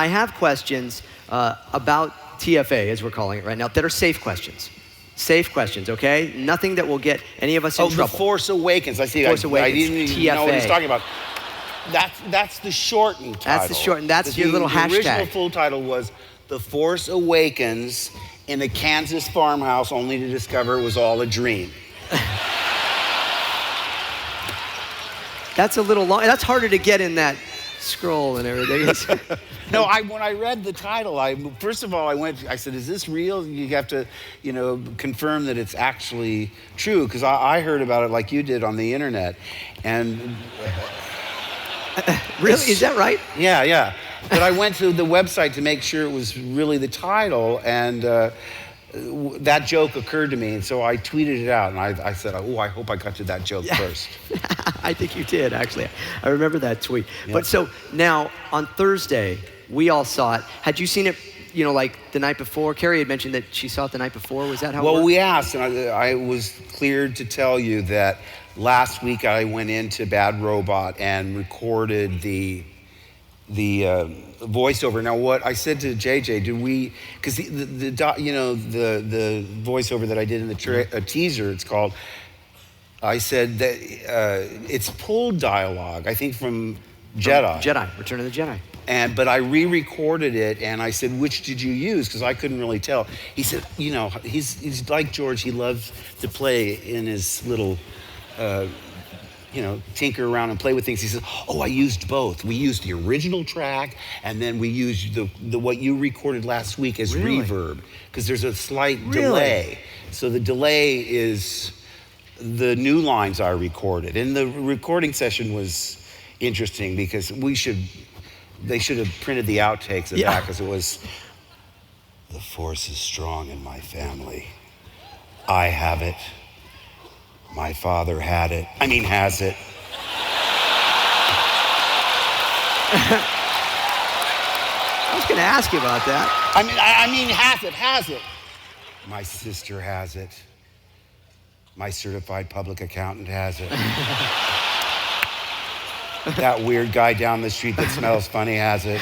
I have questions about TFA, as we're calling it right now, that are safe questions. Safe questions, okay? Nothing that will get any of us in trouble. The Force Awakens. I see. Force Awakens, I didn't even know what he's talking about. That's the shortened title. That's the shortened. That's your little hashtag. The original full title was The Force Awakens in a Kansas farmhouse, only to discover it was all a dream. That's a little long. That's harder to get in that scroll and everything. No, when I read the title, first of all, I said, is this real? You have to, confirm that it's actually true, because I heard about it like you did on the internet. And really? Is that right? Yeah. But I went to the website to make sure it was really the title, and that joke occurred to me, and so I tweeted it out, and I said, I hope I got to that joke first. I think you did, actually. I remember that tweet. Yep. But so now, on Thursday, we all saw it. Had you seen it, like the night before? Carrie had mentioned that she saw it the night before. Was that how it worked? Well, we asked, and I was cleared to tell you that last week I went into Bad Robot and recorded the voiceover. Now, what I said to JJ, because the voiceover that I did in the teaser, it's called, I said that it's pulled dialogue, I think from Jedi. Return of the Jedi. But I re-recorded it, and I said, which did you use? Because I couldn't really tell. He said, he's like George. He loves to play in his little, tinker around and play with things. He said, I used both. We used the original track, and then we used the what you recorded last week as reverb, because there's a slight delay. So the delay is the new lines I recorded. And the recording session was interesting because they should have printed the outtakes of that, because it was, the Force is strong in my family. I have it. My father has it. I was going to ask you about that. Has it. My sister has it. My certified public accountant has it. That weird guy down the street that smells funny has it.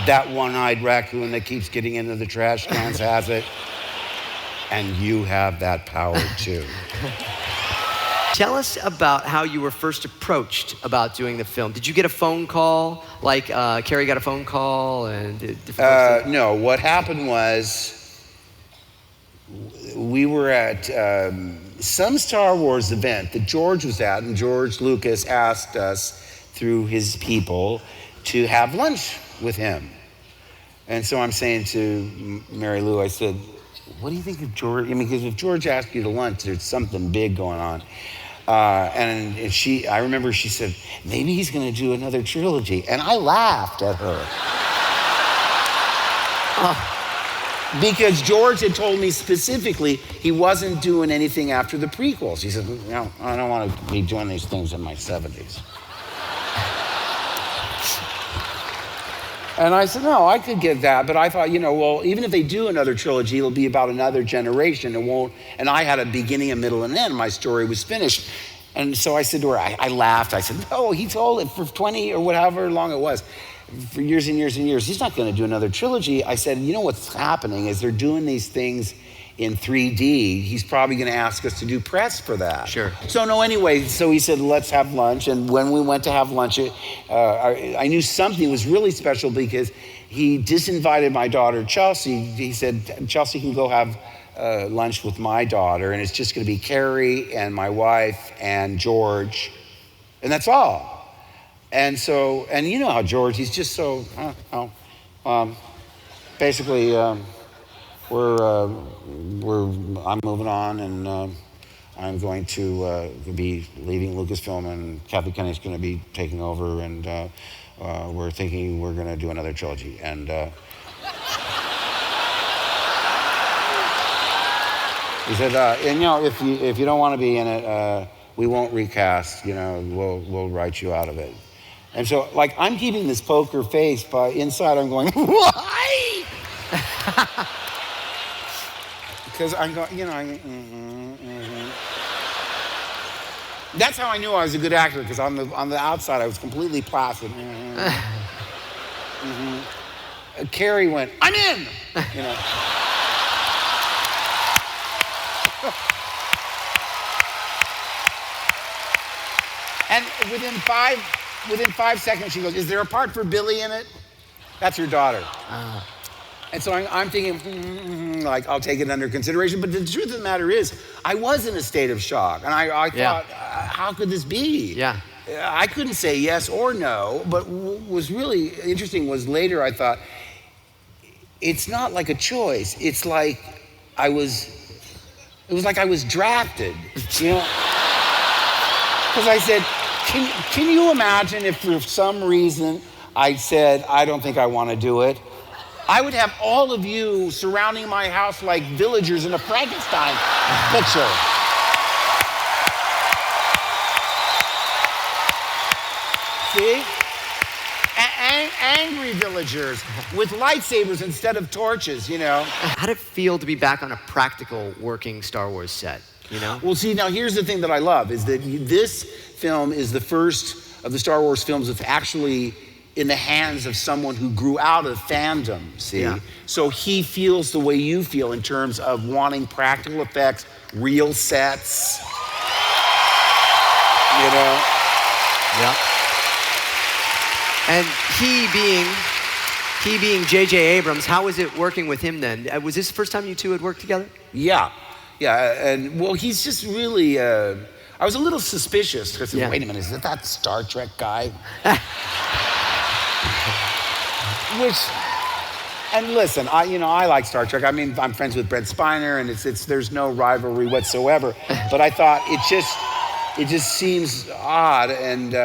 That one-eyed raccoon that keeps getting into the trash cans has it. And you have that power too. Tell us about how you were first approached about doing the film. Did you get a phone call? Like Carrie got a phone call and no, what happened was we were at some Star Wars event that George was at, and George Lucas asked us through his people to have lunch with him. And so I'm saying to Mary Lou, I said, what do you think of George? Because if George asked you to lunch, there's something big going on. And I remember she said, maybe he's going to do another trilogy. And I laughed at her. Because George had told me specifically he wasn't doing anything after the prequels. He said, I don't want to be doing these things in my 70s. And I said, no, I could get that. But I thought, even if they do another trilogy, it'll be about another generation. It won't. And I had a beginning, a middle, and end. My story was finished. And so I said to her, I laughed. I said, no, he told it for 20 or whatever long it was, for years and years and years. He's not going to do another trilogy. I said, what's happening is they're doing these things in 3D. He's probably going to ask us to do press for that. Sure. So anyway, so he said, let's have lunch. And when we went to have lunch, I knew something was really special because he disinvited my daughter, Chelsea. He said, Chelsea can go have lunch with my daughter, and it's just going to be Carrie and my wife and George, and that's all. And so, and you know how George, he's just so, basically, I'm moving on, and I'm going to be leaving Lucasfilm, and Kathy Kennedy's going to be taking over, and we're thinking we're going to do another trilogy. And he said, if you don't want to be in it, we won't recast. We'll write you out of it. And so, I'm keeping this poker face, but inside I'm going, why? Because I'm going, That's how I knew I was a good actor, because on the outside I was completely placid. Carrie went, I'm in, you know. And within five seconds, she goes, is there a part for Billy in it? That's her daughter. And so I'm thinking, like, I'll take it under consideration. But the truth of the matter is, I was in a state of shock. And I thought, how could this be? Yeah. I couldn't say yes or no. But what was really interesting was later I thought, it's not like a choice. It's like it was like I was drafted, you know? Because I said, can you imagine if for some reason I said, I don't think I want to do it? I would have all of you surrounding my house like villagers in a Frankenstein picture. See? Angry villagers with lightsabers instead of torches, you know? How did it feel to be back on a practical working Star Wars set, you know? Well, see, now here's the thing that I love is that this film is the first of the Star Wars films that's actually in the hands of someone who grew out of fandom, see? Yeah. So he feels the way you feel in terms of wanting practical effects, real sets, you know? Yeah. And he being J.J. Abrams, how was it working with him then? Was this the first time you two had worked together? Yeah, and well, he's just really, I was a little suspicious because, wait a minute, is that Star Trek guy? And listen, I like Star Trek. I mean, I'm friends with Brent Spiner, and there's no rivalry whatsoever. But I thought it just seems odd, and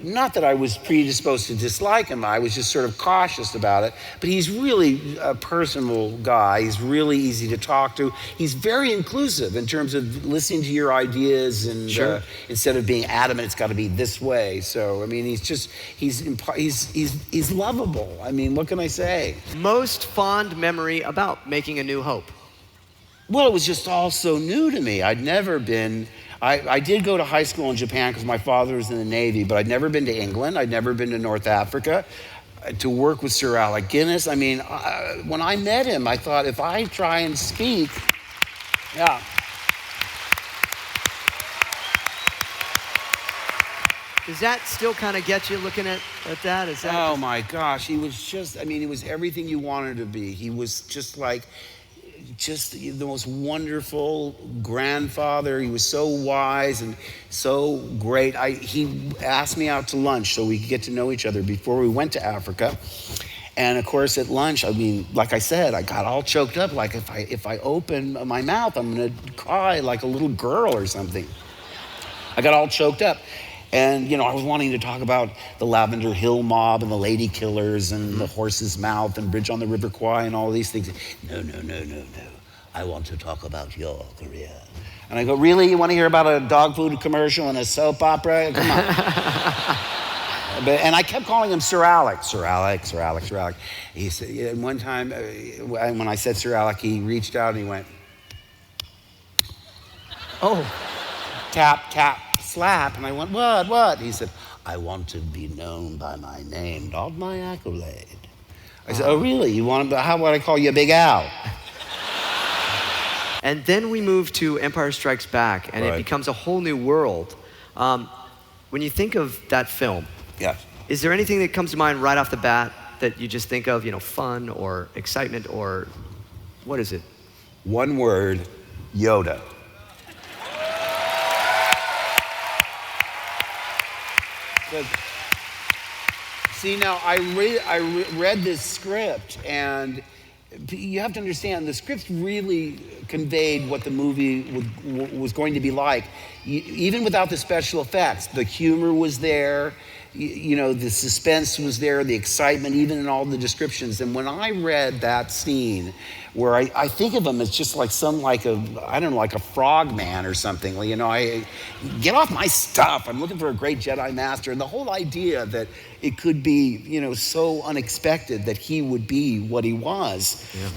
not that I was predisposed to dislike him. I was just sort of cautious about it. But he's really a personable guy. He's really easy to talk to. He's very inclusive in terms of listening to your ideas, and sure. Instead of being adamant, it's got to be this way. So I mean, he's lovable. I mean, what can I say? Most fond memory about Making a New Hope? Well, it was just all so new to me. I'd never been. I did go to high school in Japan because my father was in the Navy, but I'd never been to England. I'd never been to North Africa to work with Sir Alec Guinness. I mean, when I met him, I thought, if I try and speak, yeah. Does that still kind of get you looking at that? Is that Oh my gosh, he was just, I mean, he was everything you wanted to be. He was just the most wonderful grandfather. He was so wise and so great. He asked me out to lunch so we could get to know each other before we went to Africa. And of course at lunch, I mean, like I said, I got all choked up. Like if I open my mouth, I'm gonna cry like a little girl or something. I got all choked up. And, I was wanting to talk about the Lavender Hill mob and the lady killers and the horse's mouth and Bridge on the River Kwai and all these things. No. I want to talk about your career. And I go, really? You want to hear about a dog food commercial and a soap opera? Come on. And I kept calling him Sir Alec. Sir Alec. He said, and one time when I said Sir Alec, he reached out and he went, oh, tap, tap. Slap, and I went, what? He said, I want to be known by my name, not my accolade. I said, oh, really? You want to, how would I call you Big Al? And then we move to Empire Strikes Back, and It becomes a whole new world. When you think of that film, yes. Is there anything that comes to mind right off the bat that you just think of, fun or excitement, or what is it? One word, Yoda. See, now I read this script, and you have to understand the script really conveyed what the movie was going to be like, even without the special effects. The humor was there, the suspense was there, the excitement, even in all the descriptions. And when I read that scene, where I think of him as just like like a frog man or something. I get off my stuff. I'm looking for a great Jedi master. And the whole idea that it could be, so unexpected that he would be what he was. Yeah.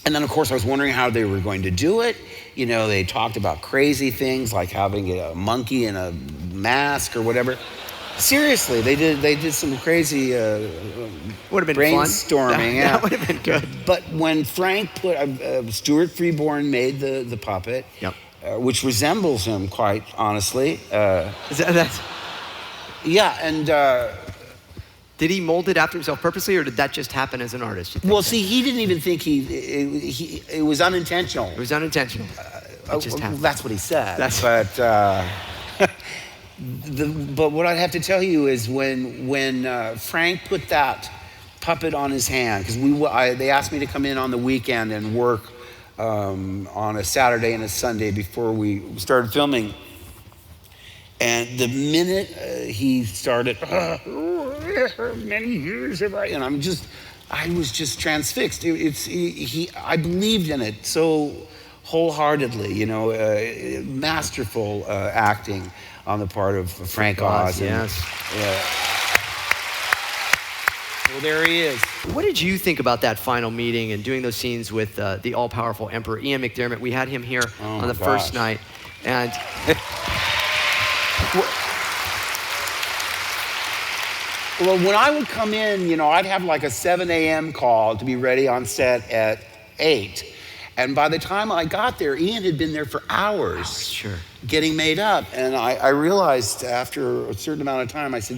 And then, of course, I was wondering how they were going to do it. They talked about crazy things like having a monkey in a mask or whatever. Seriously, they did some crazy Would have been brainstorming. fun. That would have been good. But when Frank put Stuart Freeborn made the puppet, Yep. Which resembles him quite honestly. That's, Yeah, and did he mold it after himself purposely, or did that just happen as an artist? You think well, that? see, he didn't even think it was unintentional. It was unintentional. It just happened. That's what he said. That's- But but what I'd have to tell you is when Frank put that puppet on his hand, because they asked me to come in on the weekend and work on a Saturday and a Sunday before we started filming. And the minute he started, many years have I, and I was just transfixed. I believed in it so wholeheartedly, masterful acting on the part of Frank Oz. Yes. Yeah. Well, there he is. What did you think about that final meeting and doing those scenes with the all-powerful Emperor Ian McDiarmid? We had him here on the first night, and well, when I would come in, I'd have like a 7 a.m. call to be ready on set at 8. And by the time I got there, Ian had been there for hours. Sure. Getting made up. And I realized after a certain amount of time, I said,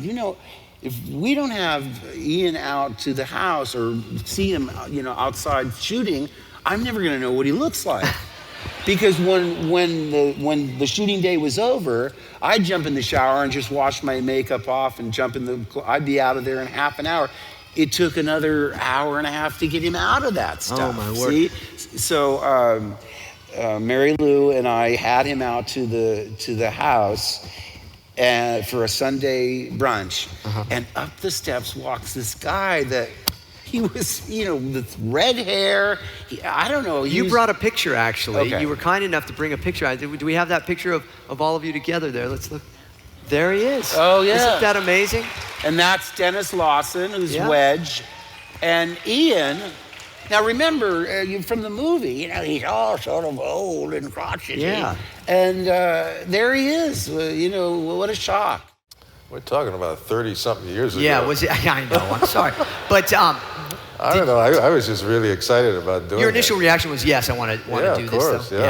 if we don't have Ian out to the house or see him, outside shooting, I'm never going to know what he looks like. Because when the shooting day was over, I'd jump in the shower and just wash my makeup off and I'd be out of there in half an hour. It took another hour and a half to get him out of that stuff. Oh, my word. See? So Mary Lou and I had him out to the house for a Sunday brunch. And up the steps walks this guy that he was, with red hair. I don't know. You brought a picture, actually. Okay. You were kind enough to bring a picture. Do we have that picture of all of you together there? Let's look. There he is. Oh, yeah. Isn't that amazing? And that's Dennis Lawson, who's Yeah. Wedge. And Ian, now remember, from the movie, he's all sort of old and crotchety. Yeah. And there he is. What a shock. We're talking about 30-something years ago. Yeah, was it? I know, I'm sorry. But I don't know. I was just really excited about doing your initial it. reaction was, yes, I want to do of this, course, though. yeah.